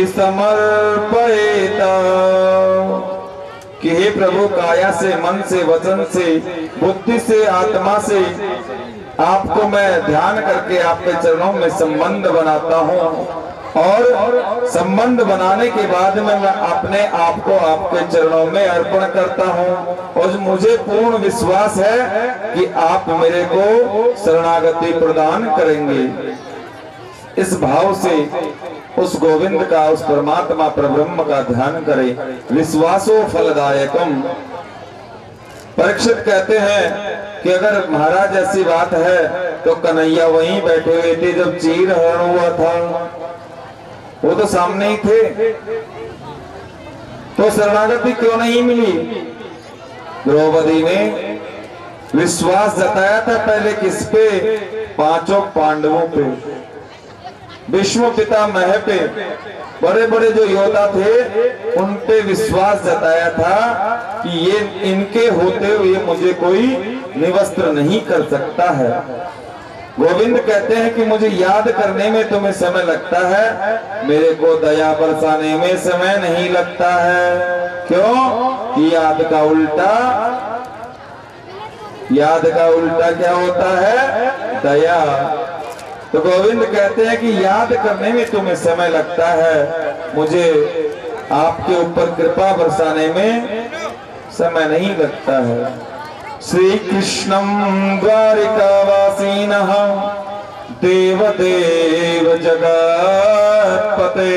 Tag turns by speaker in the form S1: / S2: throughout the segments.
S1: समर्पयेत। कि हे प्रभु, काया से, मन से, वचन से, बुद्धि से, आत्मा से आपको मैं ध्यान करके आपके चरणों में संबंध बनाता हूँ, और संबंध बनाने के बाद में मैं अपने आप को आपके चरणों में अर्पण करता हूँ, और मुझे पूर्ण विश्वास है कि आप मेरे को शरणागति प्रदान करेंगे। इस भाव से उस गोविंद का, उस परमात्मा परब्रह्म का ध्यान करें। विश्वासो फलदायकम। परीक्षित कहते हैं कि अगर महाराज ऐसी बात है तो कन्हैया वहीं बैठे हुए थे जब चीर हरण हुआ था, वो तो सामने ही थे, तो शरणागति क्यों नहीं मिली? द्रौपदी ने विश्वास जताया था पहले किस पे? पांचों पांडवों पे, भीष्म पितामह पे, बड़े बड़े जो योद्धा थे उन पे विश्वास जताया था कि ये इनके होते हुए मुझे कोई निवस्त्र नहीं कर सकता है। गोविंद कहते हैं कि मुझे याद करने में तुम्हें समय लगता है, मेरे को दया बरसाने में समय नहीं लगता है। क्यों? याद का उल्टा क्या होता है? दया। तो गोविंद कहते हैं कि याद करने में तुम्हें समय लगता है, मुझे आपके ऊपर कृपा बरसाने में समय नहीं लगता है। श्री कृष्णम द्वारिकावासीनः देवदेव जगत्पते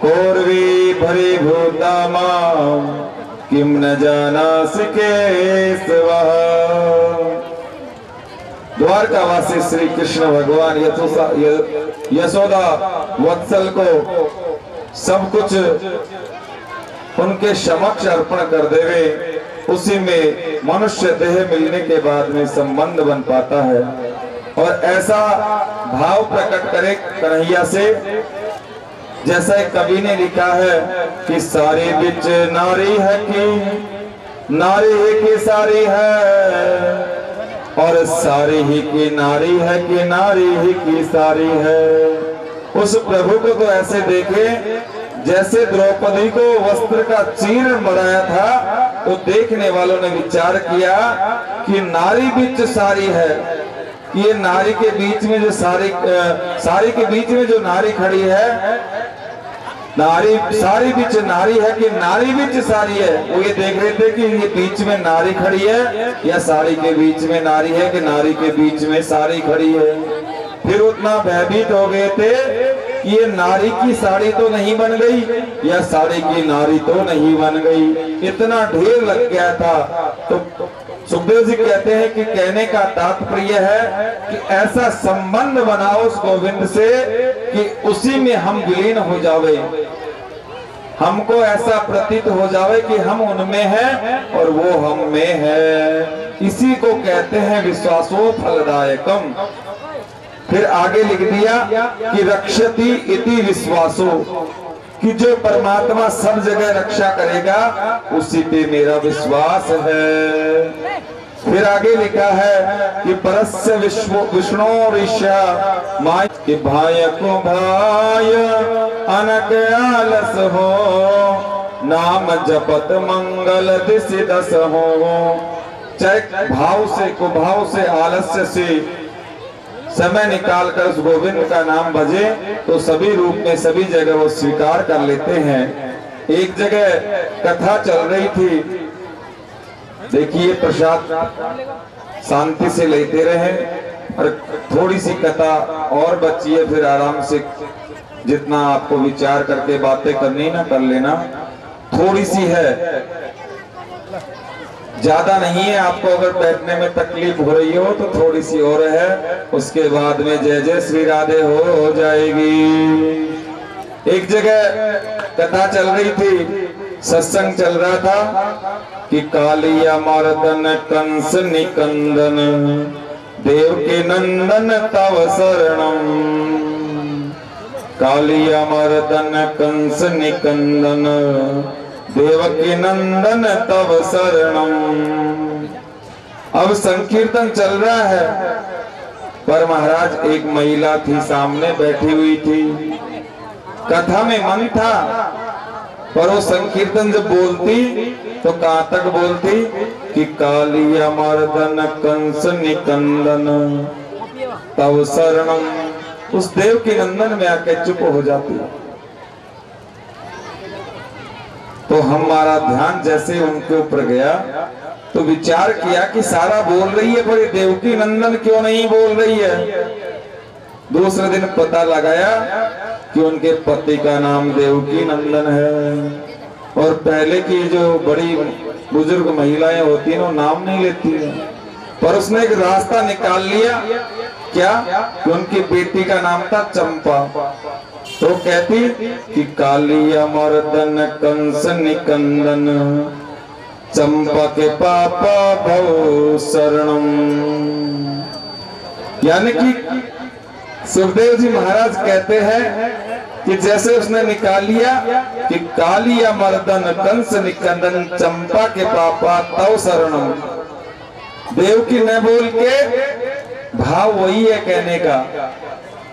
S1: कौरवी भरे भूतामा किम न जानासि केशवः। द्वारकावासी श्री कृष्ण भगवान यशोदा वत्सल को सब कुछ उनके समक्ष अर्पण कर देवे, उसी में मनुष्य देह मिलने के बाद में संबंध बन पाता है। और ऐसा भाव प्रकट करे कन्हैया से, जैसा एक कवि ने लिखा है कि सारी बिच नारी है कि नारी ही की सारी है, और सारी ही की नारी है कि नारी ही की सारी है। उस प्रभु को तो ऐसे देखे जैसे द्रौपदी को वस्त्र का चीर मढ़ाया था, तो देखने वालों ने विचार किया कि नारी बीच सारी है, ये नारी के बीच में जो सारी के बीच में जो नारी खड़ी है, नारी सारी बीच नारी है कि नारी बीच सारी है। वो ये देख रहे थे कि ये बीच में नारी खड़ी है या साड़ी के बीच में नारी है कि नारी के बीच में साड़ी खड़ी है। फिर उतना भयभीत हो गए थे कि ये नारी की साड़ी तो नहीं बन गई या साड़ी की नारी तो नहीं बन गई, इतना ढेर लग गया था। तो सुखदेव जी कहते हैं कि कहने का तात्पर्य है कि ऐसा संबंध बनाओ उस गोविंद से कि उसी में हम विलीन हो जावे, हमको ऐसा प्रतीत हो जावे कि हम उनमें हैं और वो हम में है। इसी को कहते हैं विश्वासो फलदायकम। फिर आगे लिख दिया कि रक्षति इति विश्वासो, कि जो परमात्मा सब जगह रक्षा करेगा उसी पे मेरा विश्वास है। फिर आगे लिखा है कि परस्य विष्णु ऋषा माय कि भाय को भाय अनक आलस हो, नाम जपत मंगल दिशि दस हो। चाहे भाव से कुभाव से आलस्य से समय निकाल कर उस गोविंद का नाम भजे तो सभी रूप में सभी जगह वो स्वीकार कर लेते हैं। एक जगह कथा चल रही थी, देखिए प्रसाद शांति से लेते रहे और थोड़ी सी कथा और बची है, फिर आराम से जितना आपको विचार करके बातें करनी ना कर लेना। थोड़ी सी है, ज्यादा नहीं है। आपको अगर बैठने में तकलीफ हो रही हो तो थोड़ी सी और है, उसके बाद में जय जय श्री राधे हो जाएगी। एक जगह कथा चल रही थी, सत्संग चल रहा था कि कालिया मर्दन कंस निकंदन देव के नंदन तव शरणम। कालिया मर्दन कंस निकंदन देवकी नंदन तव शरणम। अब संकीर्तन चल रहा है, पर महाराज एक महिला थी सामने बैठी हुई थी, कथा में मन था, पर वो संकीर्तन जब बोलती तो कहां तक बोलती कि कालिया मर्दन कंस निकंदन तव शरणम। उस देव के नंदन में आके चुप हो जाती। तो हमारा ध्यान जैसे उनके ऊपर गया तो विचार किया कि सारा बोल रही है, पर ये देवकी नंदन क्यों नहीं बोल रही है। दूसरे दिन पता लगाया कि उनके पति का नाम देवकी नंदन है, और पहले की जो बड़ी बुजुर्ग महिलाएं होती हैं वो नाम नहीं लेती है। पर उसने एक रास्ता निकाल लिया, क्या कि उनकी बेटी का नाम था चंपा। तो कहती कि कालिया मर्दन कंस निकंदन चंपा के पापा भव शरणम। यानी कि सुखदेव जी महाराज कहते हैं कि जैसे उसने निकाल लिया कि कालिया मर्दन कंस निकंदन चंपा के पापा तव शरणम। देव की न बोल के भाव वही है कहने का,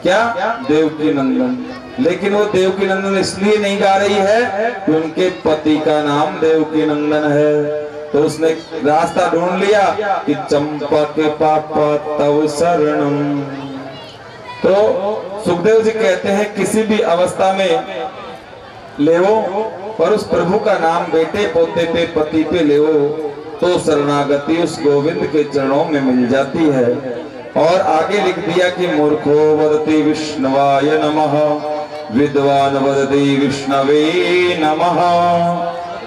S1: क्या देवकी नंदन। लेकिन वो देवकी नंदन इसलिए नहीं गा रही है कि उनके पति का नाम देवकी नंदन है। तो उसने रास्ता ढूंढ लिया कि चंपा के पापा तव शरणम। तो सुखदेव जी कहते हैं किसी भी अवस्था में लेवो, पर उस प्रभु का नाम बेटे पोते पे पति पे लेवो तो शरणागति उस गोविंद के चरणों में मिल जाती है। और आगे लिख दिया कि मूर्खो वदति विष्णवाय नमः विद्वान वदति विष्णवे नमः।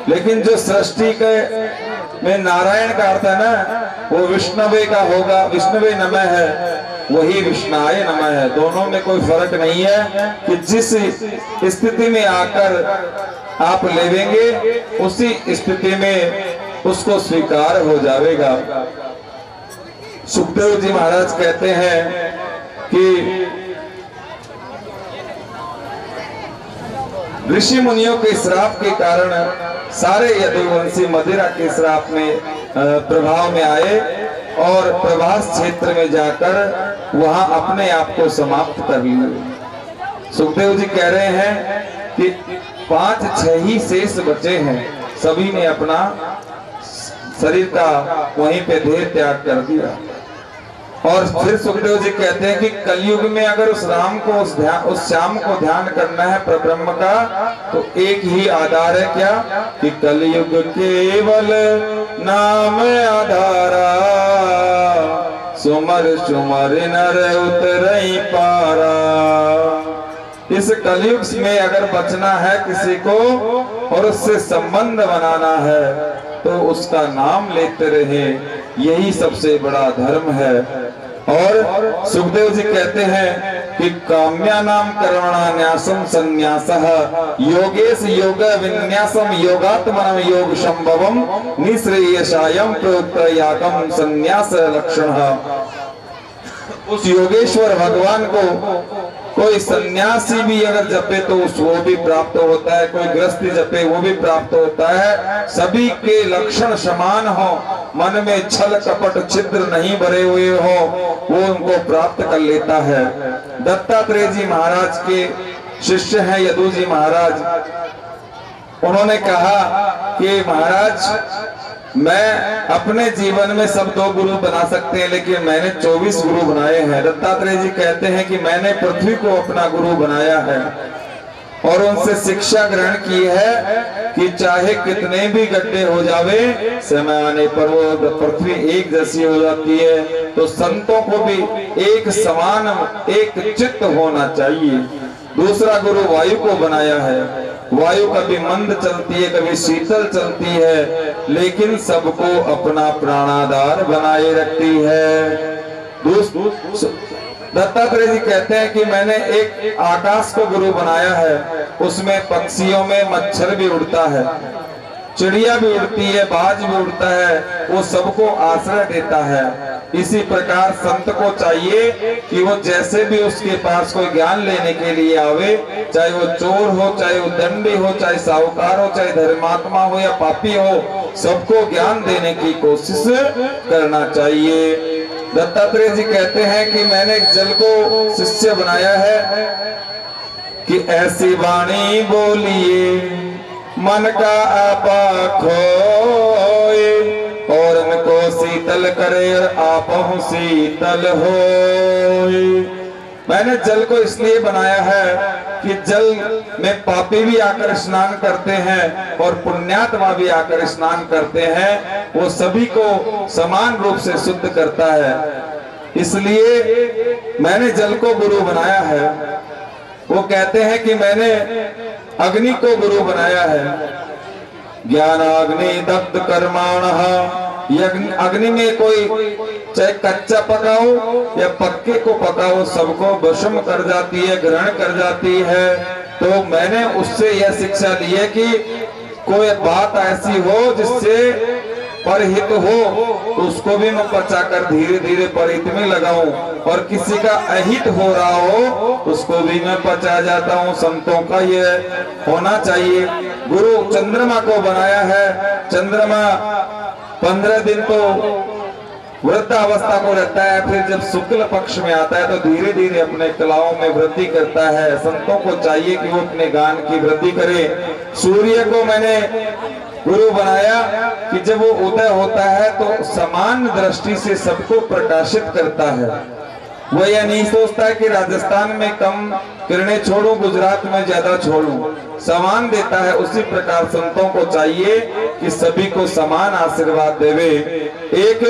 S1: लेकिन जो सृष्टि के में नारायण का अर्थ है ना, वो विष्णवे का होगा, विष्णवे नमः है, वही विष्णाय नमः है। दोनों में कोई फर्क नहीं है कि जिस स्थिति में आकर आप लेवेंगे उसी स्थिति में उसको स्वीकार हो जाएगा। सुखदेव जी महाराज कहते हैं कि ऋषि मुनियों के श्राप के कारण सारे यदुवंशी मदिरा के श्राप में प्रभाव में आए और प्रभास क्षेत्र में जाकर वहां अपने आप को समाप्त कर लिए। सुखदेव जी कह रहे हैं कि 5-6 ही शेष बचे हैं, सभी ने अपना शरीर का वहीं पे देह त्याग कर दिया। और फिर सुखदेव जी कहते हैं कि कलयुग में अगर उस राम को उस श्याम को ध्यान करना है परब्रह्म का, तो एक ही आधार है, क्या कि कलयुग केवल नाम आधारा सुमर सुमर नर उतरई पारा। इस कलयुग में अगर बचना है किसी को और उससे संबंध बनाना है तो उसका नाम लेते रहे, यही सबसे बड़ा धर्म है। और सुखदेव जी कहते हैं कि काम्या नाम कर्मणा न्यासम संन्यासः योगेश योग विन्यासम योगात्मनम योग संभवम निश्रेयसायम प्रोक्त यागम संन्यास लक्षणः। उस योगेश्वर भगवान को कोई सन्यासी भी अगर जपे तो वो भी प्राप्त होता है, कोई गृहस्थी जपे वो भी प्राप्त होता है। सभी के लक्षण समान हो, मन में छल कपट छिद्र नहीं भरे हुए हो, वो उनको प्राप्त कर लेता है। दत्तात्रेय जी महाराज के शिष्य हैं यदु जी महाराज। उन्होंने कहा कि महाराज मैं अपने जीवन में सब 2 गुरु बना सकते हैं, लेकिन मैंने 24 गुरु बनाए हैं। दत्तात्रेय जी कहते हैं कि मैंने पृथ्वी को अपना गुरु बनाया है और उनसे शिक्षा ग्रहण की है कि चाहे कितने भी गड्ढे हो जावे, समय आने पर वो पृथ्वी एक जैसी हो जाती है। तो संतों को भी एक समान एक चित्त होना चाहिए। दूसरा गुरु वायु को बनाया है। वायु कभी मंद चलती है, कभी शीतल चलती है, लेकिन सबको अपना प्राणाधार बनाए रखती है। दत्तात्रेय जी कहते हैं कि मैंने एक आकाश को गुरु बनाया है, उसमें पक्षियों में मच्छर भी उड़ता है, चिड़िया भी उड़ती है, बाज भी उड़ता है, वो सबको आश्रय देता है। इसी प्रकार संत को चाहिए कि वो जैसे भी उसके पास कोई ज्ञान लेने के लिए आवे, चाहे वो चोर हो, चाहे वो दंडी हो, चाहे साहूकार हो, चाहे धर्मात्मा हो या पापी हो, सबको ज्ञान देने की कोशिश करना चाहिए। दत्तात्रेय जी कहते हैं कि मैंने एक जल को शिष्य बनाया है कि ऐसी वाणी बोलिए मन का आपा खोए, और इनको शीतल करे आप शीतल होए। मैंने जल को इसलिए बनाया है कि जल में पापी भी आकर स्नान करते हैं और पुण्यात्मा भी आकर स्नान करते हैं, वो सभी को समान रूप से शुद्ध करता है। इसलिए मैंने जल को गुरु बनाया है। वो कहते हैं कि मैंने अग्नि को गुरु बनाया है। ज्ञानाग्नि दग्ध कर्माणः, अग्नि में कोई चाहे कच्चा पकाओ या पक्के को पकाओ, सबको भस्म कर जाती है, ग्रहण कर जाती है। तो मैंने उससे यह शिक्षा ली है कि कोई बात ऐसी हो जिससे परहित हो तो उसको भी मैं पचाकर धीरे धीरे परहित में लगाऊं, और किसी का अहित हो रहा हो उसको भी मैं पचा जाता हूं। संतों का ये होना चाहिए। गुरु चंद्रमा को बनाया है। चंद्रमा 15 दिन तो वृद्धावस्था को रहता है, फिर जब शुक्ल पक्ष में आता है तो धीरे धीरे अपने कलाओं में वृद्धि करता है। संतों को चाहिए कि वो अपने गान की वृद्धि करे। सूर्य को मैंने गुरु बनाया कि जब वो उदय होता है तो समान दृष्टि से सबको प्रकाशित करता है। वो यह नहीं सोचता है कि राजस्थान में कम किरणें छोड़ूं, गुजरात में ज्यादा छोड़ूं, समान देता है। उसी प्रकार संतों को चाहिए कि सभी को समान आशीर्वाद देवे। एक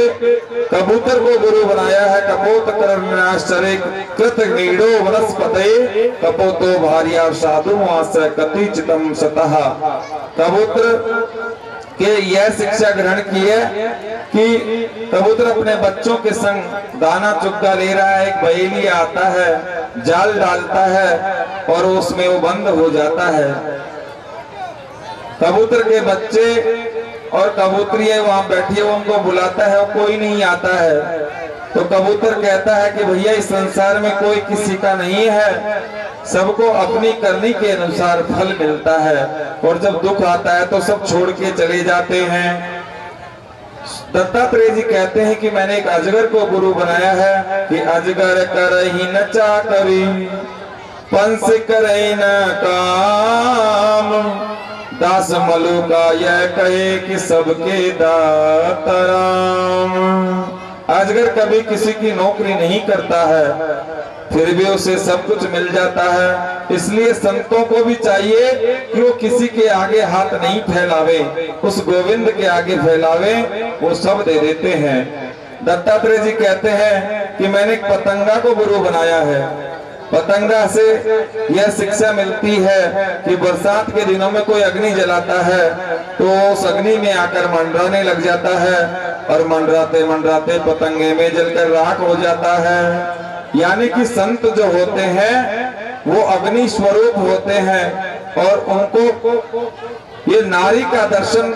S1: कबूतर को गुरु बनाया है। कपोत करनाश्चर्य कृत नीड़ो वनस्पते, कपोतो भार्या साधु आश्रय कतिचितम सतः। कबूतर के यह शिक्षा ग्रहण की है कि कबूतर अपने बच्चों के संग दाना चुग्गा ले रहा है। एक बहेली आता है, जाल डालता है और उसमें वो बंद हो जाता है। कबूतर के बच्चे और कबूतरियां वहां बैठी है, वो उनको बुलाता है और कोई नहीं आता है। तो कबूतर कहता है कि भैया इस संसार में कोई किसी का नहीं है, सबको अपनी करनी के अनुसार फल मिलता है, और जब दुख आता है तो सब छोड़ के चले जाते हैं। दत्तात्रेय जी कहते हैं कि मैंने एक अजगर को गुरु बनाया है कि अजगर करहि न चाकरी, पंस करहि न काम, दास मलु का यह कहे कि सबके दाता राम। अजगर कभी किसी की नौकरी नहीं करता है, फिर भी उसे सब कुछ मिल जाता है। इसलिए संतों को भी चाहिए कि वो किसी के आगे हाथ नहीं फैलावे, उस गोविंद के आगे फैलावे, वो सब दे देते हैं। दत्तात्रेय जी कहते हैं कि मैंने एक पतंगा को गुरु बनाया है। पतंगा से यह शिक्षा मिलती है कि बरसात के दिनों में कोई अग्नि जलाता है तो उस अग्नि में आकर मंडराने लग जाता है, और मंडराते मंडराते पतंगे में जलकर राख हो जाता है। यानी कि संत जो होते हैं वो अग्नि स्वरूप होते हैं, और उनको ये नारी का दर्शन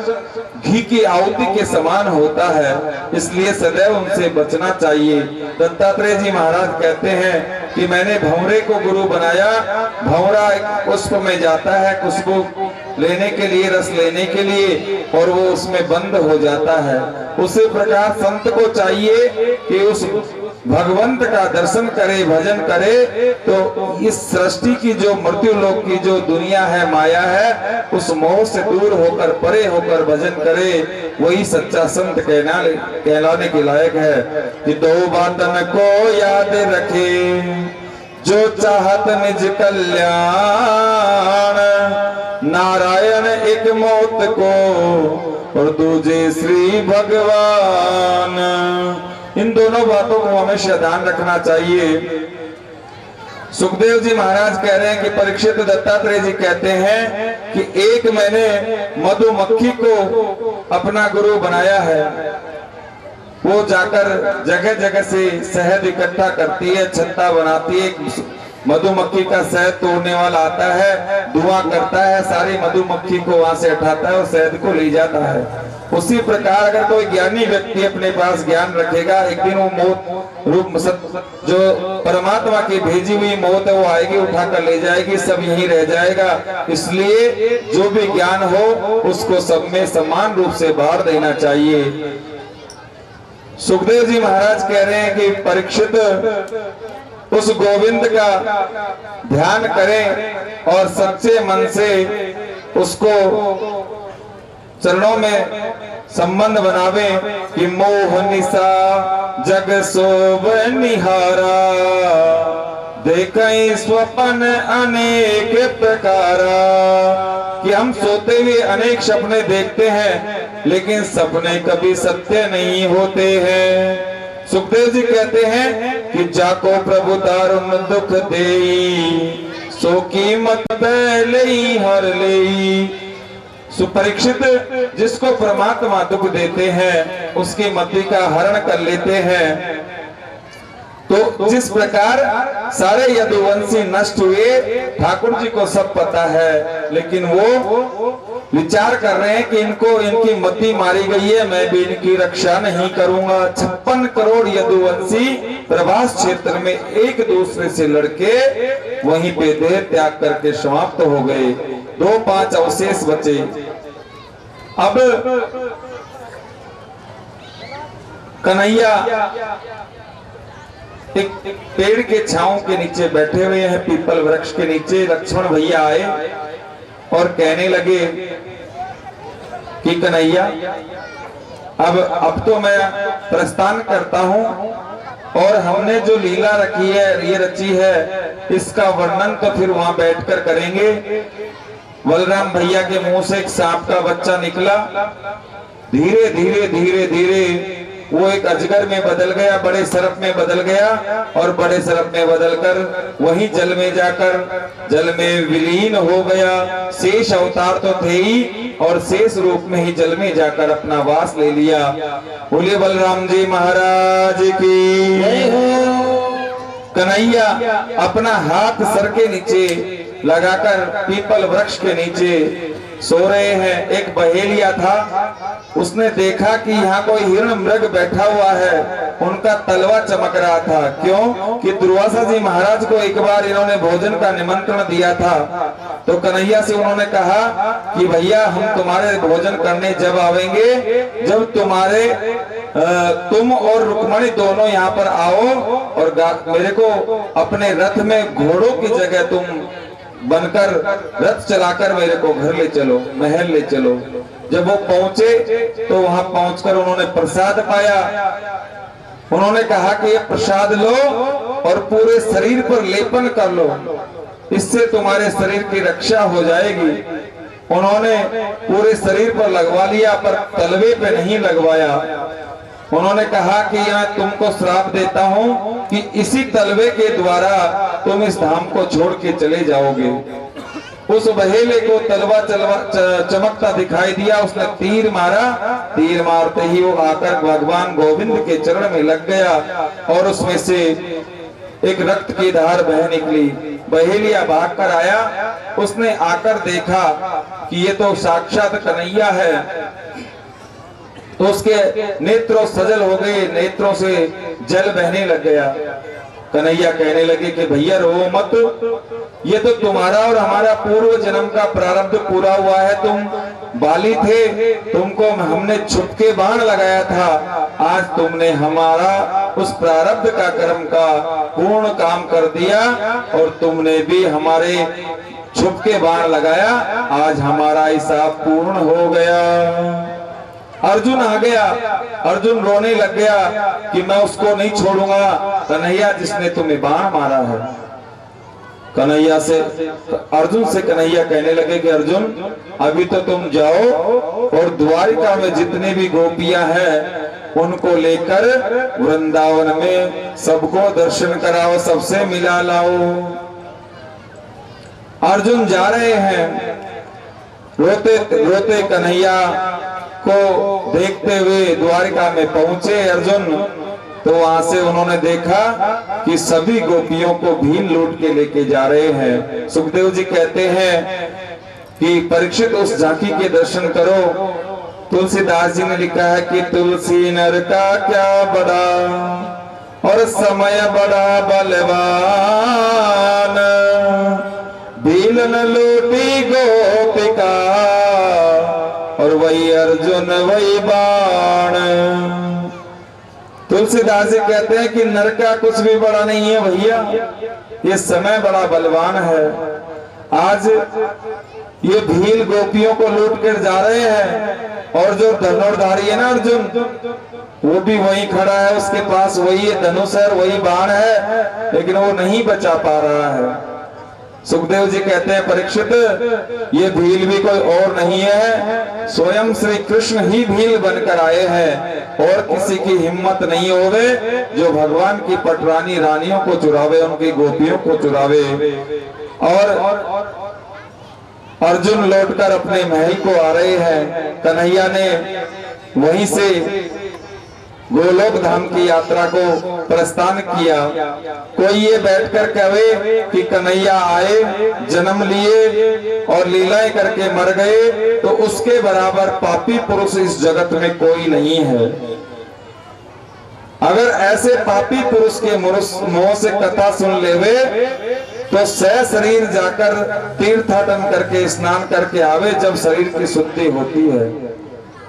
S1: घी की आहुति के समान होता है, इसलिए सदैव उनसे बचना चाहिए। दत्तात्रेय जी महाराज कहते हैं कि मैंने भंवरे को गुरु बनाया। भंवरा एक पुष्प में जाता है खुशबू लेने के लिए, रस लेने के लिए, और वो उसमें बंद हो जाता है। उसी प्रकार संत को चाहिए कि उस भगवंत का दर्शन करे, भजन करे, तो इस सृष्टि की जो मृत्यु लोक की जो दुनिया है, माया है, उस मोह से दूर होकर, परे होकर भजन करे। वही सच्चा संत कहलाने के लायक है कि दो बातन को याद रखे, जो चाहत निज कल्याण, नारायण एक मौत को और दूजे श्री भगवान। इन दोनों बातों को हमेशा ध्यान रखना चाहिए। सुखदेव जी महाराज कह रहे हैं कि परीक्षित दत्तात्रेय जी कहते हैं कि एक मैंने मधुमक्खी को अपना गुरु बनाया है। वो जाकर जगह जगह से शहद इकट्ठा करती है, छत्ता बनाती है। मधुमक्खी का शहद तोड़ने वाला आता है, धुआं करता है, सारी मधुमक्खी को वहां से उठाता है और शहद को ले जाता है। उसी प्रकार अगर कोई ज्ञानी व्यक्ति अपने पास ज्ञान रखेगा, एक दिन वो मौत रूप जो परमात्मा की भेजी हुई मौत है वो आएगी, उठा कर ले जाएगी, सब यहीं रह जाएगा। इसलिए जो भी ज्ञान हो उसको सब में समान रूप से बांट देना चाहिए। सुखदेव जी महाराज कह रहे हैं कि परीक्षित उस गोविंद का ध्यान करें और सच्चे मन से उसको चरणों में संबंध बनावे कि मोह निशा जग शोभ निहारा, देखई स्वप्न अनेक प्रकारा। कि हम सोते हुए अनेक सपने देखते हैं, लेकिन सपने कभी सत्य नहीं होते हैं। सुखदेव जी कहते हैं कि जाको प्रभु दारुण दुख देई, सो कीमत पहले ही हर लेई। सुपरीक्षित जिसको परमात्मा दुख देते हैं उसकी मति का हरण कर लेते हैं। तो जिस प्रकार सारे यदुवंशी नष्ट हुए ठाकुर जी को सब पता है, लेकिन वो विचार कर रहे हैं कि इनकी मति मारी गई है, मैं भी इनकी रक्षा नहीं करूंगा। 56 करोड़ यदुवंशी प्रभास क्षेत्र में एक दूसरे से लड़के वहीं पे देह त्याग करके समाप्त हो गए। 2-5 अवशेष बचे। अब कन्हैया एक पेड़ के छांव के नीचे बैठे हुए हैं, पीपल वृक्ष के नीचे। लक्ष्मण भैया आए और कहने लगे कि कन्हैया अब तो मैं प्रस्थान करता हूं, और हमने जो लीला रखी है, ये रची है, इसका वर्णन तो फिर वहां बैठकर करेंगे। बलराम भैया के मुंह से एक सांप का बच्चा निकला। धीरे धीरे धीरे धीरे वो एक अजगर में बदल गया, बड़े सर्प में बदल गया, और बड़े सर्प में बदलकर वहीं जल में जाकर जल में विलीन हो गया। शेष अवतार तो थे ही, और शेष रूप में ही जल में जाकर अपना वास ले लिया। बोलिए बलराम जी महाराज की जय हो। कन्हैया अपना हाथ सर के नीचे लगाकर पीपल वृक्ष के नीचे सो रहे हैं। एक बहेलिया था, उसने देखा कि यहाँ कोई हिरण मृग बैठा हुआ है। उनका तलवा चमक रहा था। क्यों कि दुर्वासा जी महाराज को एक बार इन्होंने भोजन का निमंत्रण दिया था। तो कन्हैया से उन्होंने कहा कि भैया हम तुम्हारे भोजन करने जब आवेंगे, जब तुम और रुक्मणी दोनों यहाँ पर आओ, और मेरे को अपने रथ में घोड़ों की जगह तुम बनकर रथ चलाकर मेरे को घर ले चलो, महल ले चलो। जब वो पहुंचे तो वहां पहुंचकर उन्होंने प्रसाद पाया। उन्होंने कहा कि ये प्रसाद लो और पूरे शरीर पर लेपन कर लो, इससे तुम्हारे शरीर की रक्षा हो जाएगी। उन्होंने पूरे शरीर पर लगवा लिया, पर तलवे पे नहीं लगवाया। उन्होंने कहा कि यहाँ तुमको श्राप देता हूँ कि इसी तलवे के द्वारा तुम इस धाम को छोड़ के चले जाओगे। उस बहेले को तलवा चमकता दिखाई दिया। उसने तीर मारा, तीर मारते ही वो आकर भगवान गोविंद के चरण में लग गया, और उसमें से एक रक्त की धार बह निकली। बहेलिया भाग कर आया। उसने आकर देखा कि ये तो साक्षात कन्हैया है, तो उसके नेत्रों सजल हो गए, नेत्रों से जल बहने लग गया। कन्हैया कहने लगे कि भैया रो मत, ये तो तुम्हारा और हमारा पूर्व जन्म का प्रारब्ध पूरा हुआ है। तुम बाली थे, तुमको हमने छुपके बाण लगाया था। आज तुमने हमारा उस प्रारब्ध का कर्म का पूर्ण काम कर दिया, और तुमने भी हमारे छुपके बाण लगाया। आज हमारा हिसाब पूर्ण हो गया। अर्जुन आ गया। अर्जुन रोने लग गया कि मैं उसको नहीं छोड़ूंगा, कन्हैया जिसने तुम्हें बाण मारा है। कन्हैया से अर्जुन से कन्हैया कहने लगे कि अर्जुन अभी तो तुम जाओ, और द्वारिका में जितने भी गोपियां हैं उनको लेकर वृंदावन में सबको दर्शन कराओ, सबसे मिला लाओ। अर्जुन जा रहे हैं। रोते रोते कन्हैया को देखते हुए द्वारिका में पहुंचे अर्जुन, तो वहां से उन्होंने देखा कि सभी गोपियों को भील लूट के लेके जा रहे हैं। सुखदेव जी कहते हैं कि परीक्षित उस झांकी के दर्शन करो। तुलसीदास जी ने लिखा है कि तुलसी नर का क्या बड़ा, और समय बड़ा बलवान, भील न लूटी गोपिका, और वही अर्जुन वही बाण। तुलसीदास जी कहते हैं कि नर का कुछ भी बड़ा नहीं है भैया, ये समय बड़ा बलवान है। आज ये भील गोपियों को लूट कर जा रहे हैं और जो धनुर्धारी है ना अर्जुन, वो भी वही खड़ा है, उसके पास वही धनुष है, वही बाण है, लेकिन वो नहीं बचा पा रहा है। सुखदेव जी कहते हैं परीक्षित, ये भील भी कोई और नहीं है, स्वयं श्री कृष्ण ही भील बनकर आए हैं। और किसी की हिम्मत नहीं होवे जो भगवान की पटरानी रानियों को चुरावे, उनकी गोपियों को चुरावे। और अर्जुन लौटकर अपने महल को आ रहे हैं। कन्हैया ने वहीं से गोलोक धाम की यात्रा को प्रस्थान किया। कोई ये बैठकर कहे कि कन्हैया आए, जन्म लिए और लीलाएं करके मर गए, तो उसके बराबर पापी पुरुष इस जगत में कोई नहीं है। अगर ऐसे पापी पुरुष के मुंह से कथा सुन लेवे तो सह शरीर जाकर तीर्थाटन करके स्नान करके आवे जब शरीर की शुद्धि होती है।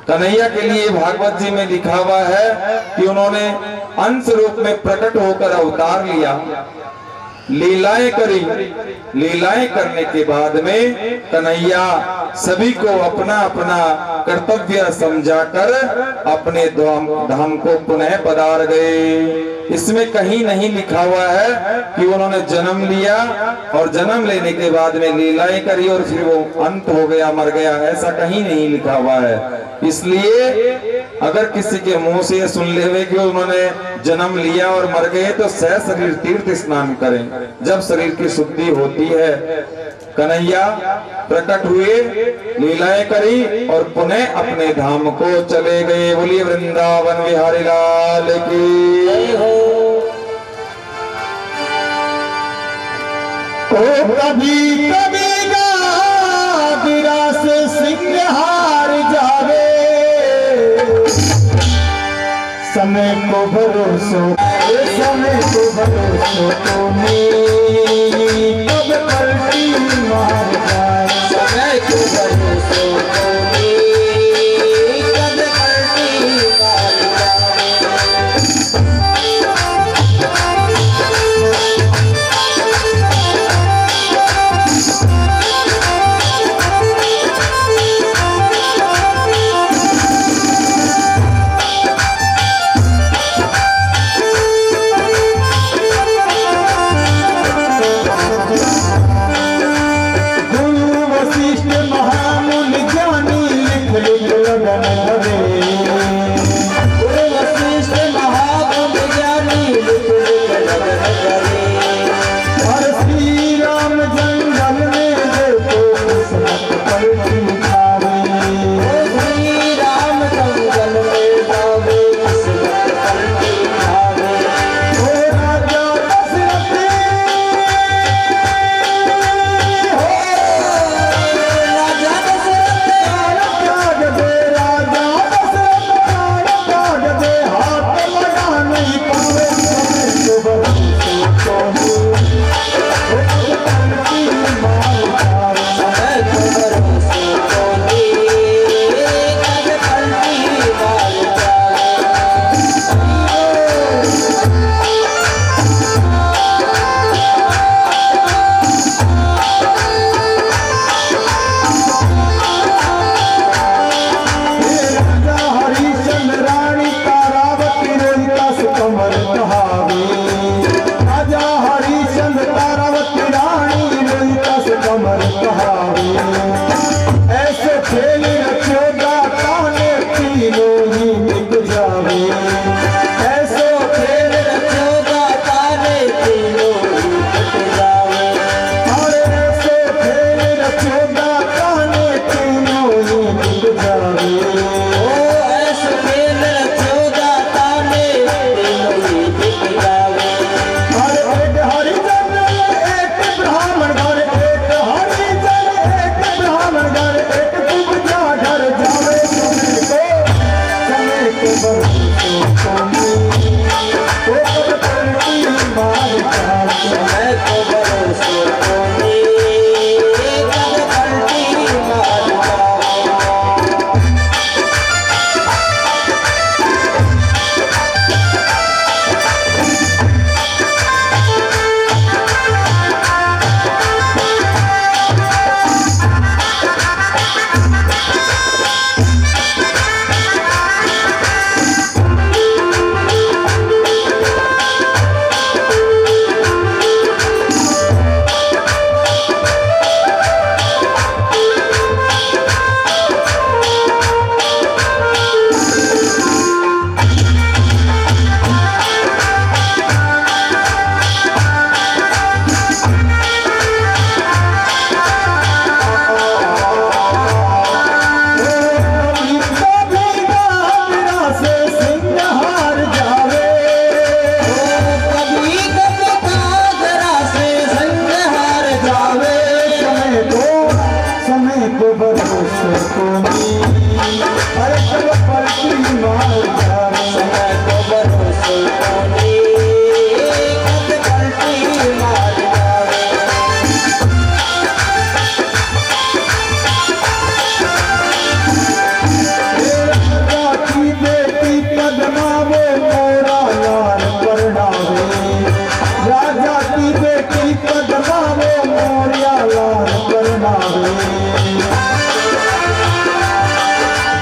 S1: कन्हैया के लिए भागवत जी में लिखा हुआ है कि उन्होंने अंश रूप में प्रकट होकर अवतार लिया, लीलाएं करी। लीलाएं करने के बाद में कन्हैया सभी को अपना अपना कर्तव्य समझाकर अपने धाम को पुनः पधार गए। इसमें कहीं नहीं लिखा हुआ है कि उन्होंने जन्म लिया और जन्म लेने के बाद में लीलाएं करी और फिर वो अंत हो गया, मर गया, ऐसा कहीं नहीं लिखा हुआ है। इसलिए अगर किसी के मुंह से सुन लेवे कि उन्होंने जन्म लिया और मर गए तो सह शरीर तीर्थ स्नान करें जब शरीर की शुद्धि होती है। कन्हैया प्रकट हुए, लीलाएं करी और पुनः अपने धाम को चले गए। बोलिए वृंदावन बिहारी लाल की हो।
S2: कभी कभी गिरा से सिंह हार जावे, समय को भरोसो, समय को भरोसो तो कब पलटी मार जाए, समय को भरोसो तो कब पलटी मार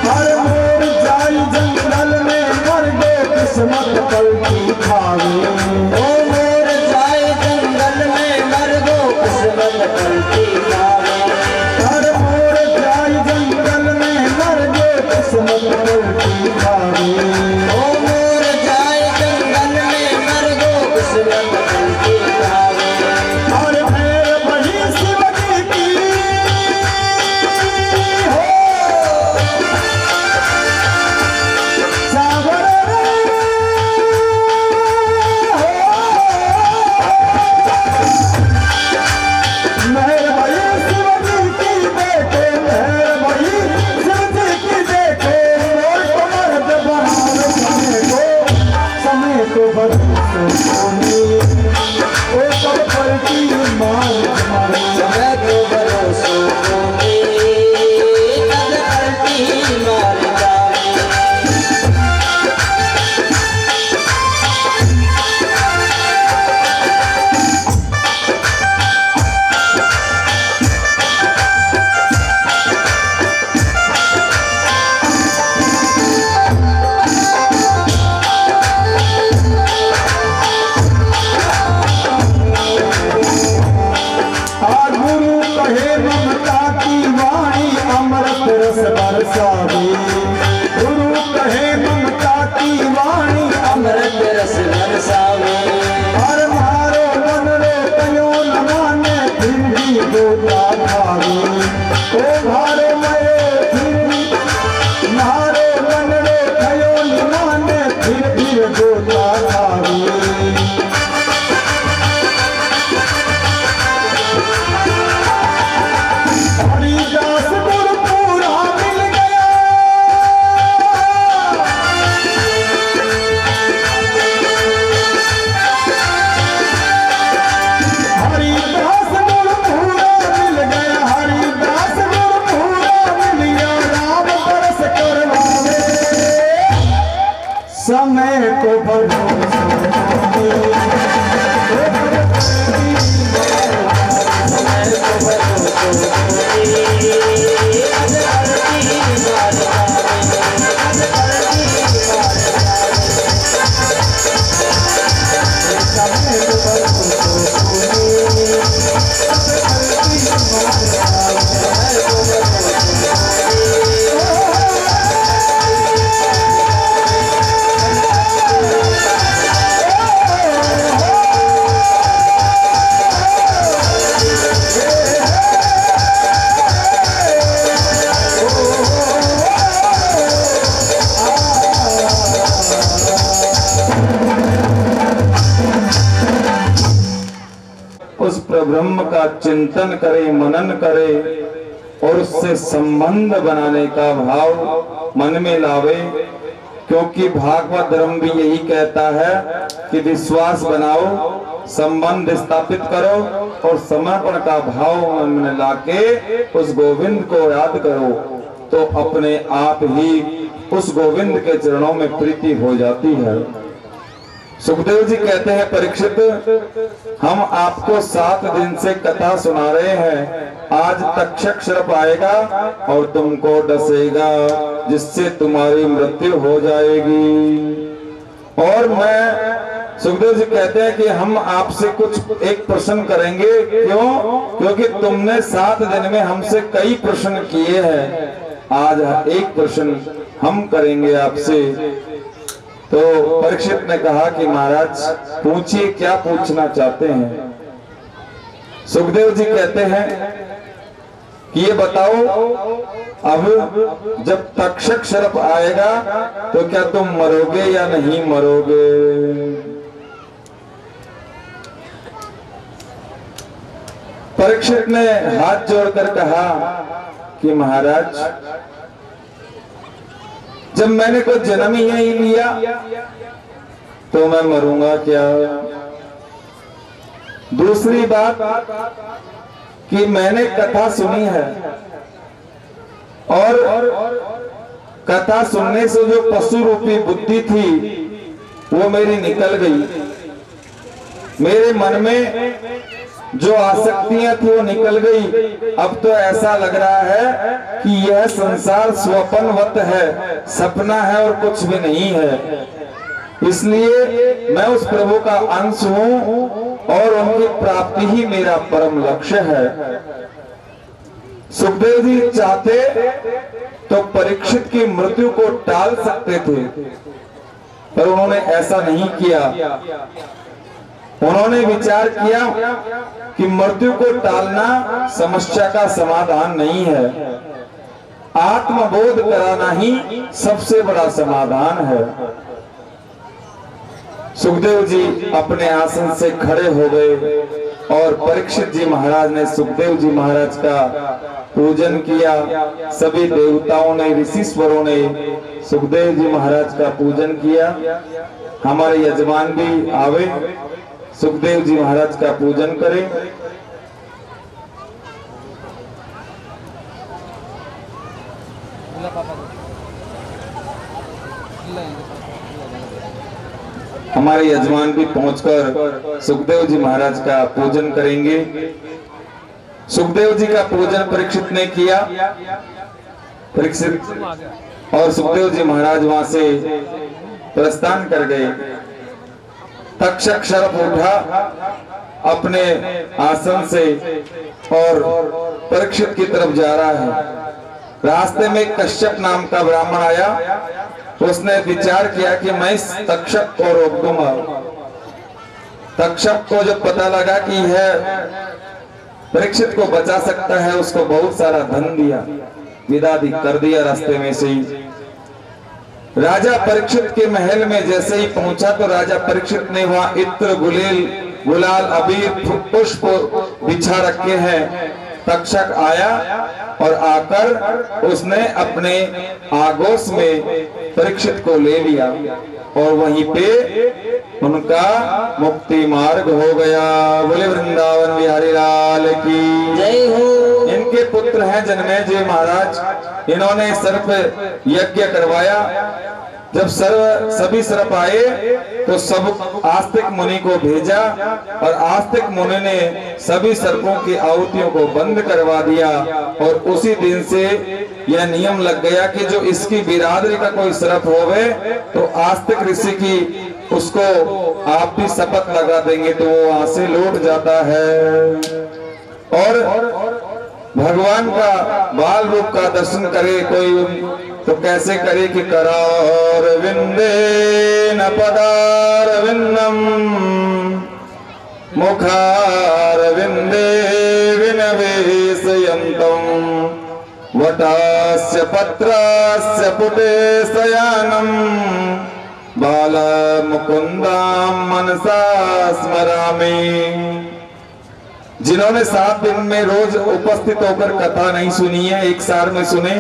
S2: हर मोर जाई जंगल में मर गए किस्मत पलटी खावे।
S3: ओ मोर जाए जंगल में मर गो किस्मत पलटी खावे।
S2: हर मोर जाई जंगल में मर गए किस्मत पलटी खावे।
S3: ओ मोर जाए जंगल में मर गो किस्मत पलटी खावे।
S2: और फिर वही शिव जी की हो सावर मेहर वही शिव जी की देखे, मेहर वही शिव जी की देखे। मोर को मर्द बहार समय को बरसों सोनी ओ सब पलटी मार मारे।
S3: समय को भरोसो कोनी कद पलटी मार जावे।
S2: आ गुरु कहे ममता की वाणी अमृत रस बरसावे। गुरु कहे ममता की वाणी
S3: अमृत रस बरसावे।
S2: हर मारो मन रो कयो न माने फिर भी गोता खावे। ओ भारो मयो फिर भी मारो मन रो कयो न माने फिर भी गोता खावे। हरिदास गुरु पूरा मिल गया। हरिदास गुरु पूरा मिल गया। हरिदास गुरु पूरा मिल गया। राम बरस करवावे समय को भरोसा
S3: समय को भरोसो कोनी कद पलटी मार जावे। कद पलटी मार जावे।
S2: समय को भरोसा
S3: समय को भरोसो
S1: उस प्रब्रह्म का चिंतन करे, मनन करे और उससे संबंध बनाने का भाव मन में लावे। क्योंकि भागवत धर्म भी यही कहता है कि विश्वास बनाओ, संबंध स्थापित करो और समर्पण का भाव मन में लाके उस गोविंद को याद करो, तो अपने आप ही उस गोविंद के चरणों में प्रीति हो जाती है। सुखदेव जी कहते हैं, परीक्षित, हम आपको 7 दिन से कथा सुना रहे हैं। आज तक्षक सर्प आएगा और तुमको डसेगा, जिससे तुम्हारी मृत्यु हो जाएगी। और मैं सुखदेव जी कहते हैं कि हम आपसे कुछ एक प्रश्न करेंगे। क्यों? क्योंकि तुमने 7 दिन में हमसे कई प्रश्न किए हैं। आज एक प्रश्न हम करेंगे आपसे। तो परीक्षित ने कहा कि महाराज पूछिए, क्या पूछना चाहते हैं। सुखदेव जी कहते हैं कि ये बताओ, अब जब तक्षक सर्प आएगा तो क्या तुम मरोगे या नहीं मरोगे? परीक्षित ने हाथ जोड़कर कहा कि महाराज, जब मैंने कोई जन्म ही नहीं लिया तो मैं मरूंगा क्या? दूसरी बात कि मैंने कथा सुनी है और कथा सुनने से जो पशु रूपी बुद्धि थी वो मेरी निकल गई। मेरे मन में जो आसक्तियां थी वो निकल गई। अब तो ऐसा लग रहा है कि यह संसार स्वप्नवत है, सपना है और कुछ भी नहीं है। इसलिए मैं उस प्रभु का अंश हूं और उनकी प्राप्ति ही मेरा परम लक्ष्य है। सुखदेव जी चाहते तो परीक्षित की मृत्यु को टाल सकते थे, पर उन्होंने ऐसा नहीं किया। उन्होंने विचार किया कि मृत्यु को टालना समस्या का समाधान नहीं है, आत्मबोध कराना ही सबसे बड़ा समाधान है। सुखदेव जी अपने आसन से खड़े हो गए और परीक्षित जी महाराज ने सुखदेव जी महाराज का पूजन किया। सभी देवताओं ने, ऋषिश्वरों ने सुखदेव जी महाराज का पूजन किया। हमारे यजमान भी आवे, सुखदेव जी महाराज का पूजन करें। हमारे यजमान भी पहुंचकर सुखदेव जी महाराज का पूजन करेंगे। सुखदेव जी का पूजन परीक्षित ने किया। परीक्षित और सुखदेव जी महाराज वहां से प्रस्थान कर गए। तक्षक शर्प उठा अपने आसन से और परीक्षित की तरफ जा रहा है। रास्ते में कश्यप नाम का ब्राह्मण आया। उसने विचार किया कि मैं इस तक्षक को रोक दूंगा। तक्षक को जब पता लगा कि यह परीक्षित को बचा सकता है, उसको बहुत सारा धन दिया, विदा कर दिया रास्ते में से ही। राजा परीक्षित के महल में जैसे ही पहुंचा तो राजा परीक्षित ने वहां इत्र, गुलाल, अबीर, पुष्प बिछा रखे हैं। तक्षक आया और आकर उसने अपने आगोश में परीक्षित को ले लिया और वहीं पे उनका मुक्ति मार्ग हो गया। बोले वृंदावन बिहारी लाल की
S3: जय हो।
S1: इनके पुत्र हैं जन्मेजय महाराज। इन्होंने सर्प यज्ञ करवाया। जब सभी सर्प आए तो सब आस्तिक मुनि को भेजा और आस्तिक मुनि ने सभी सर्पों की आहुतियों को बंद करवा दिया। और उसी दिन से यह नियम लग गया कि जो इसकी बिरादरी का कोई सर्प होवे तो आस्तिक ऋषि की उसको आप भी शपथ लगा देंगे तो वो वहां से लौट जाता है। और भगवान का बाल रूप का दर्शन करे कोई तो कैसे करे कि करार विंदे न पदार विन्नम मुखार विंदे विनवेशयन्तम वटास्य पत्रास्य पुटे शयानम बाला मुकुंदाम मनसा स्मरामि। जिन्होंने 7 दिन में रोज उपस्थित होकर कथा नहीं सुनी है, एक सार में सुने।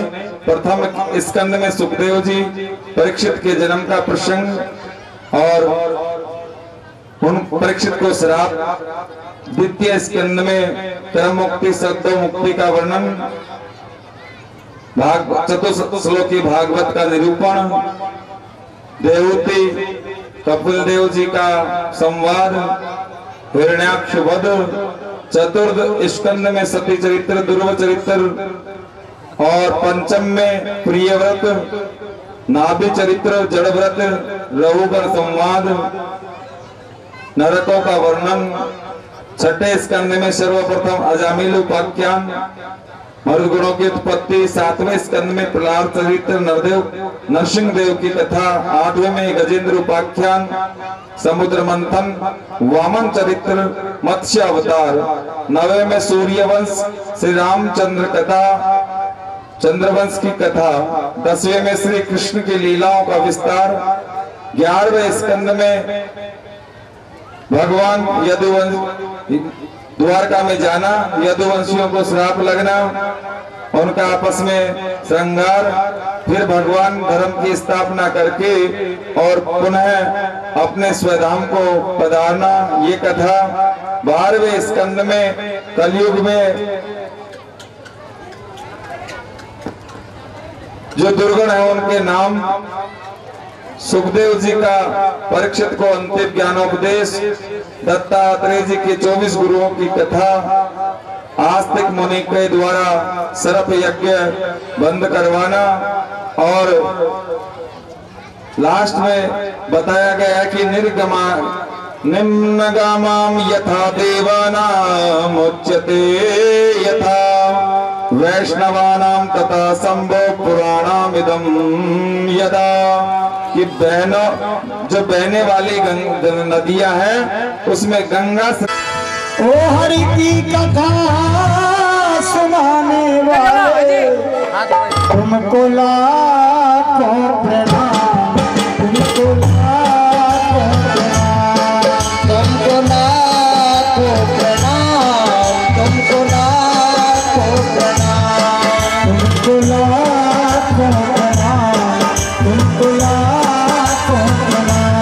S1: प्रथम स्कंद में सुखदेव जी परीक्षित के जन्म का प्रसंग और उन परीक्षित को श्राप, द्वितीय स्कंद में कर्म मुक्ति, सद्दो मुक्ति का वर्णन, चतुश्लोकी भागवत का निरूपण, देवहूति कपिल देव जी का संवाद, हिरण्याक्ष वध, चतुर्थ स्कंद में सती चरित्र, ध्रुव चरित्र और पंचम में प्रियव्रत, नाभि चरित्र, जड़व्रत, रघुगण संवाद, नरकों का वर्णन। छठे स्कंद में सर्वप्रथम अजामिल उपाख्यान, मरुगुणों की उत्पत्ति। 7वें स्कंद में प्रहलाद चरित्र, नरसिंह देव की कथा। 8वें में गजेंद्र उपाख्यान, समुद्र मंथन, वामन चरित्र, मत्स्य अवतार। 9वें में सूर्यवंश, श्री रामचंद्र कथा, चंद्रवंश की कथा। 10वें में श्री कृष्ण की लीलाओं का विस्तार। 11वें स्कंद में भगवान यदुवंश द्वारका में जाना, यदुवंशियों को श्राप लगना, उनका आपस में श्रृंगार, फिर भगवान धर्म की स्थापना करके और पुनः अपने स्वधाम को पधारना, ये कथा। 12वें स्कंद में कलयुग में जो दुर्गण है उनके नाम, सुखदेव जी का परीक्षित को अंतिम ज्ञानोपदेश, दत्तात्रेय जी के 24 गुरुओं की कथा, आस्तिक मुनि के द्वारा सर्प यज्ञ बंद करवाना, और लास्ट में बताया गया कि निम्नगामाम यथा देवानाम उच्यते यथा वैष्णवानाम तथा संभो पुराणाम इदम यदा, कि बहनों जो बहने वाली नदियां हैं उसमें गंगा
S2: ओ हरि की कथा सुनाने वाले तुमको लाखों प्रणाम, तुमको लाखों प्रणाम,
S3: तुमको लाखों प्रणाम, तुमको लाखों प्रणाम,
S2: तुमको लाखों प्रणाम, तुमको लाखों प्रणाम।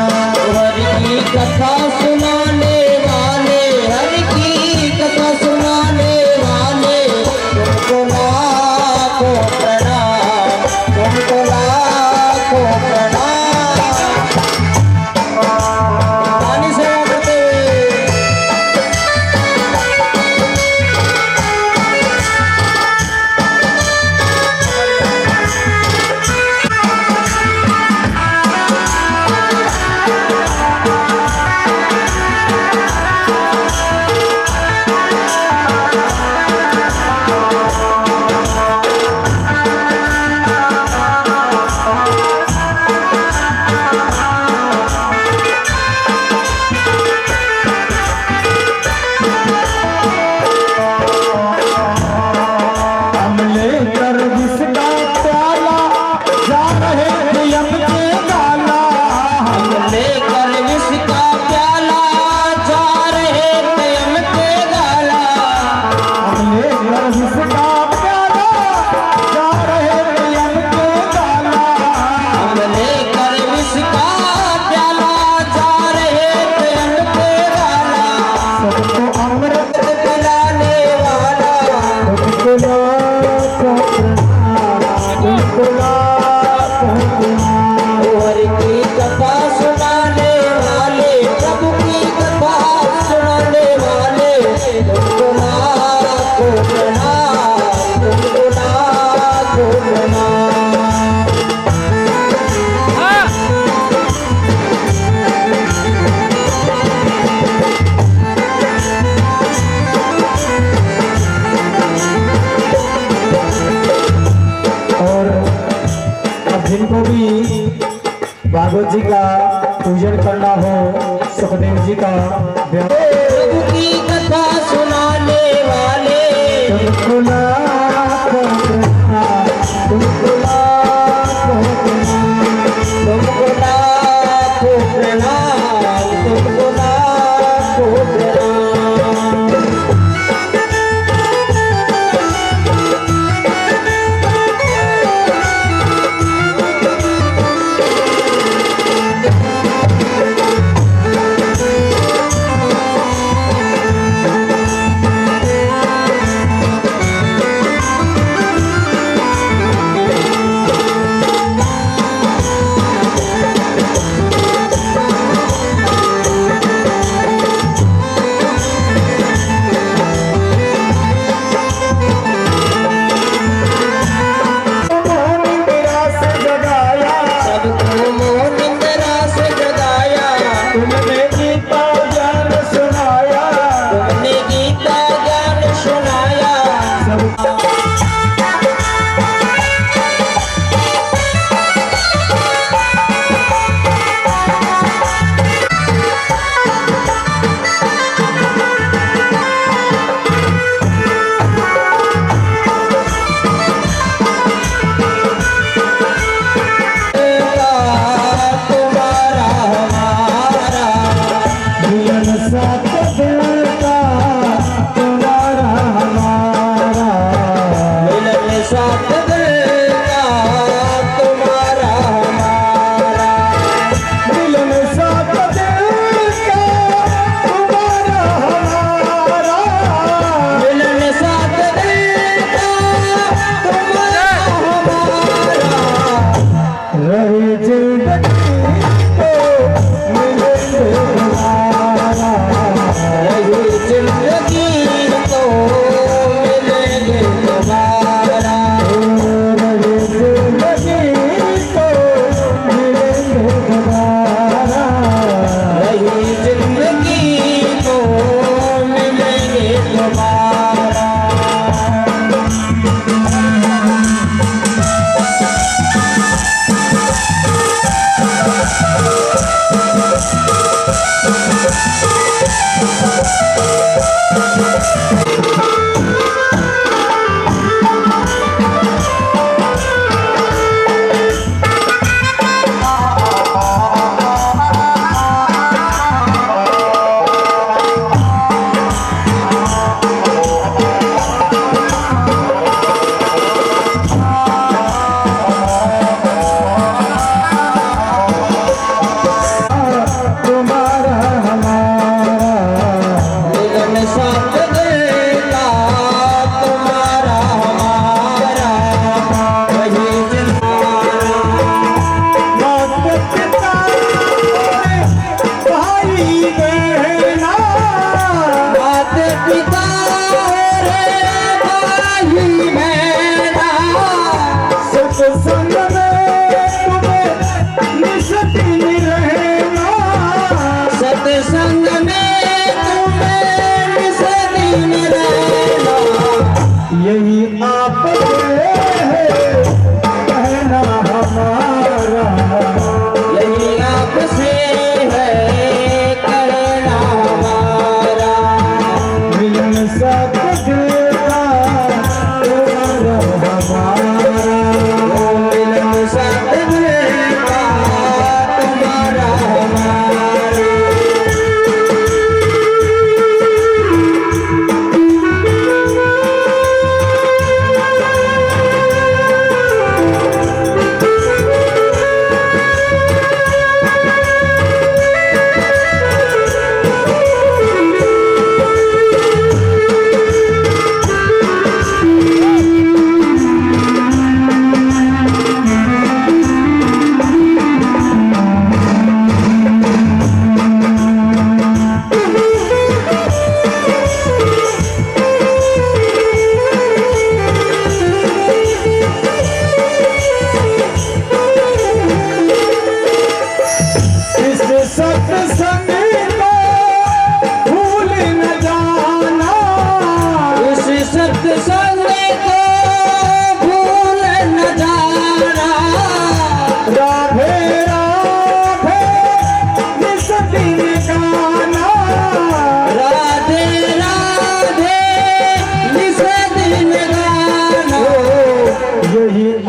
S3: हरि की कथा सुनाने वाले, हरि की कथा सुनाने वाले, तुमको लाखों प्रणाम, तुमको लाखों प्रणाम। पानी से करते
S2: हम लेकर जिसका प्याला जा रहे थे यम के गाला,
S3: हम लेकर विष का प्याला जा रहे थे यम के गाला।
S2: हम लेकर जिसका प्याला जा रहे थे यम के गाला,
S3: हम लेकर विष का प्याला जा रहे थे यम के गाला।
S2: सबको अमृत
S3: पिलाने वाला,
S2: तुमको लाखों प्रणाम, तुमको लाखों प्रणाम।
S3: हरि की कथा सुनाने वाले, प्रभु की कथा सुनाने वाले, तुमको लाखों प्रणाम, तुमको लाखों प्रणाम।
S2: और अब जिनको भी भागवत जी का पूजन करना हो, सुखदेव जी का
S3: प्रभु की कथा सुनाने वाले,
S2: तुमको लाखों प्रणाम, तुमको लाखों प्रणाम।
S3: तुमको लाखों प्रणाम, तुमको लाखों प्रणाम। सबको मोह निंद्रा से जगाया,
S2: तुमने गीता ज्ञान सुनाया,
S3: तुमने गीता ज्ञान सुनाया।
S2: सब
S3: तुम्हारा हमारा,
S2: मिलन साथ दिल का तुम्हारा हमारा,
S3: मिलन साथ दिल का तुम्हारा हमारा,
S2: मिलन साथ दिल का तुम्हारा हमारा।
S3: मिलन साथ दिल का तुम्हारा हमारा।
S2: रही जिंदगी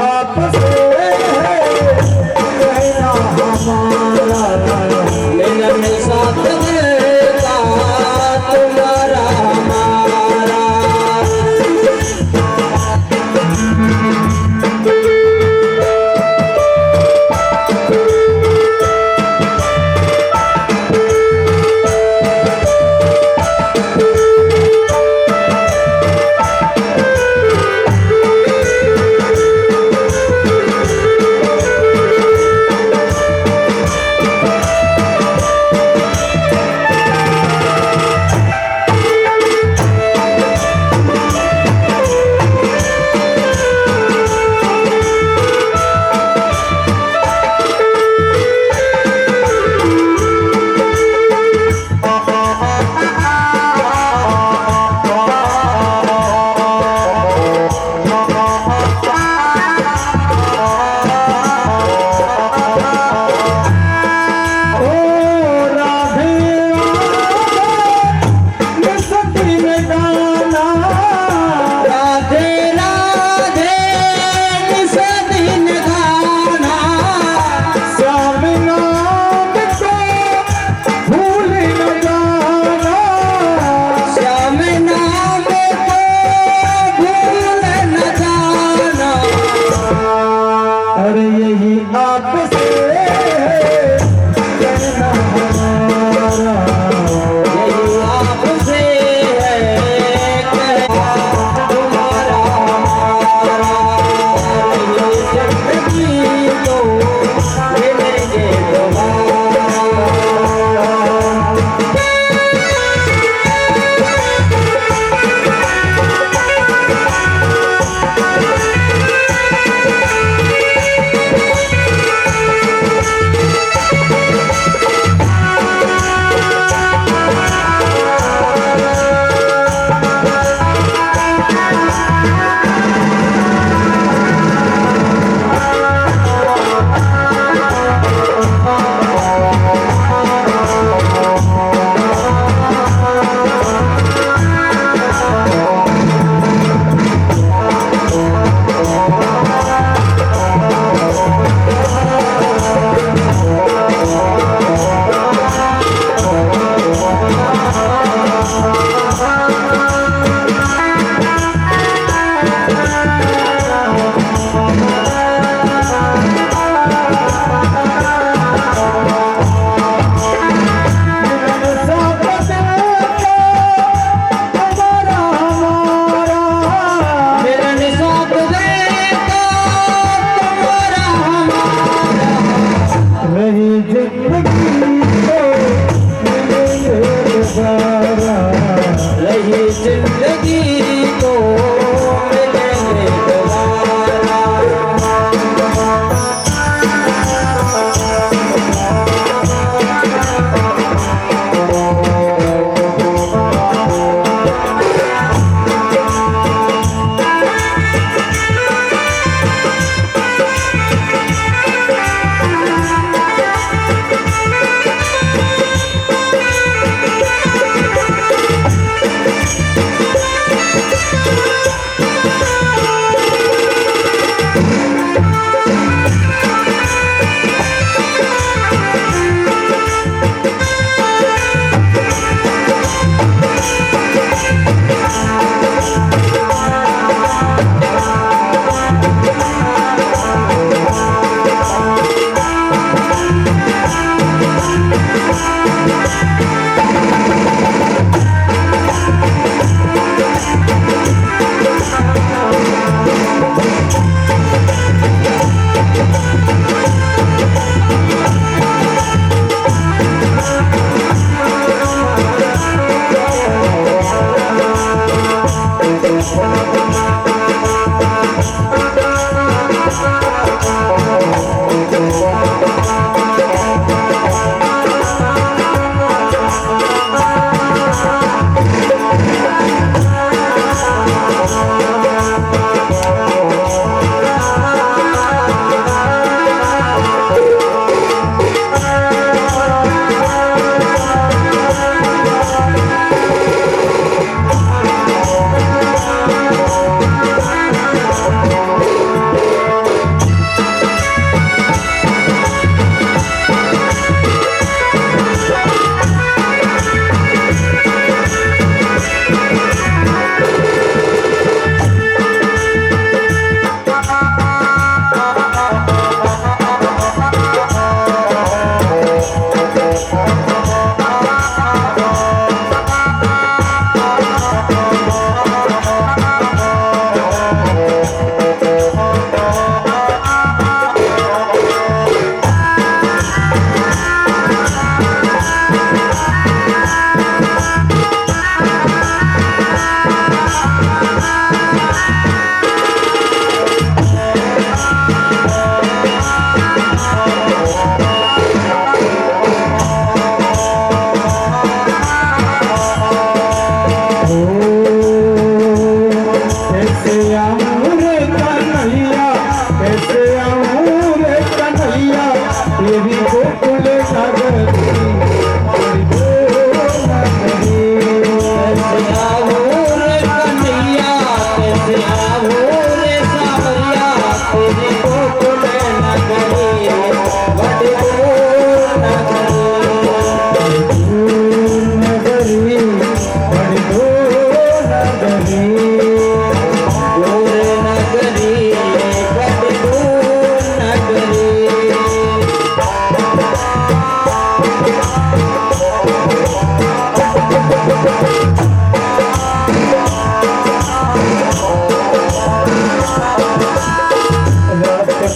S2: आपसे कहना हमारा
S3: मिलन साथ देगा तुम्हारा हमारा।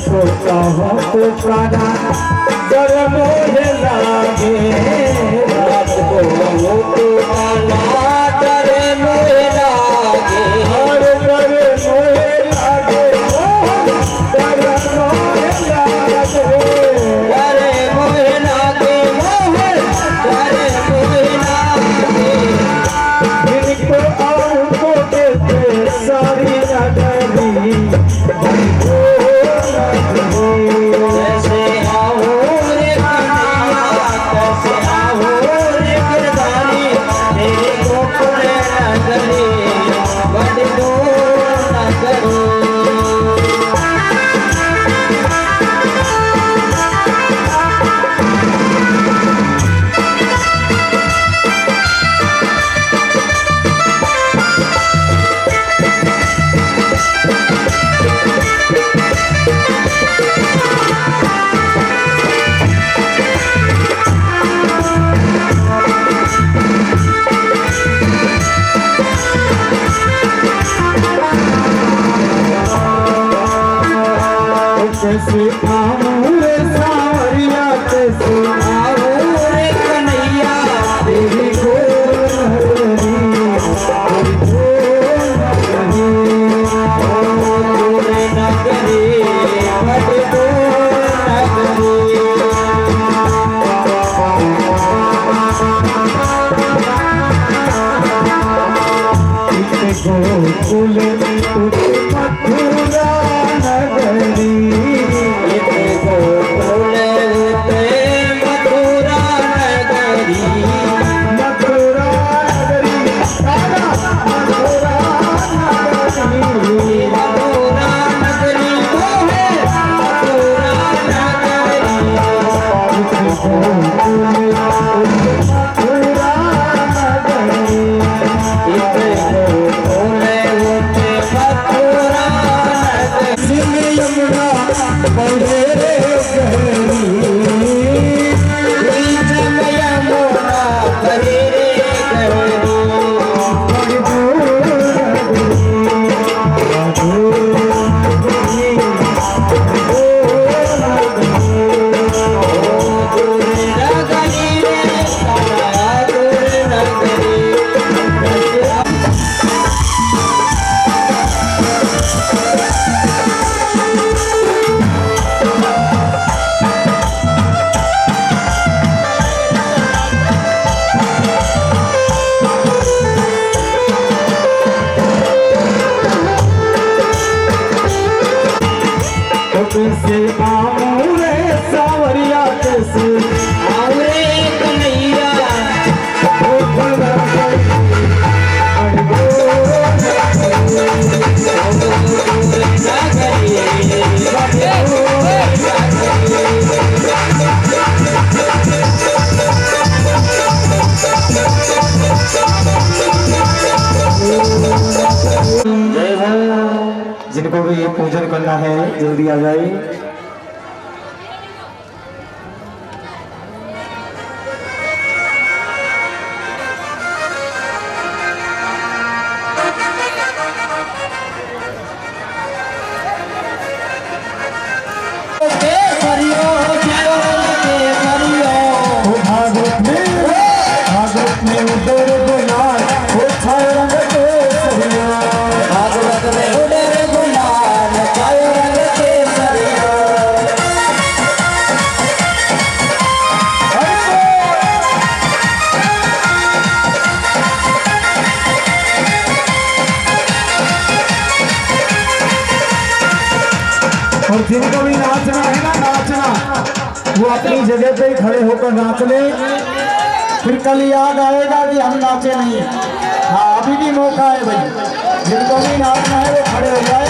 S2: को चाहो तो प्राणा डर मोहे लागे
S3: रात को कहूँ तो काना डर मोहे लागे
S2: और डर मोहे लागे डर मोहे लागे
S3: डर मोहे लागे डर मोहे लागे
S2: इनको आऊं को देते सारी नगरी
S3: कैसे आओ रे कन्हैया कैसे आओ रे गिरधारी तेरे गोकुल नगरी बड़ दूर नगरी
S2: कैसे आऊं रे सावरिया कैसे
S3: आओ रे कन्हैया
S2: तेरी गोर
S3: दूर नगरी बड़ दूर
S2: गोकुल मथुरा नगरी
S3: गोकुल ते मथुरा नगरी
S2: मथुरा नगरी मथुरा नगरी
S3: मथुरा नगरी वो है मथुरा नगरी
S2: मथुरा नगरी
S3: इते गोकुल ते मथुरा नगरी
S2: सिंह यमुना बड़े रे गहरी
S3: जमया मोना करे रे गहरी
S2: बड़ी
S3: दूर नगरी रे सारा दूर नगरी
S2: कैसे आऊं रे सावरिया कैसे
S3: आओ रे कन्हैया
S2: गोकुल जिनको भी ये पूजन करना है जल्दी आ जाए। भागवत में उदर गुलाल हो छाया रंग केसरिया
S3: भागवत में उदर गुलाल छाया रंग केसरिया
S2: और जिनको भी नाचना है ना नाचना वो अपनी जगह पे ही खड़े होकर नाच ले, फिर कल याद आएगा कि हम नाचे नहीं। हाँ अभी भी मौका है भाई, जिनको भी नाचना है वो खड़े हो जाए।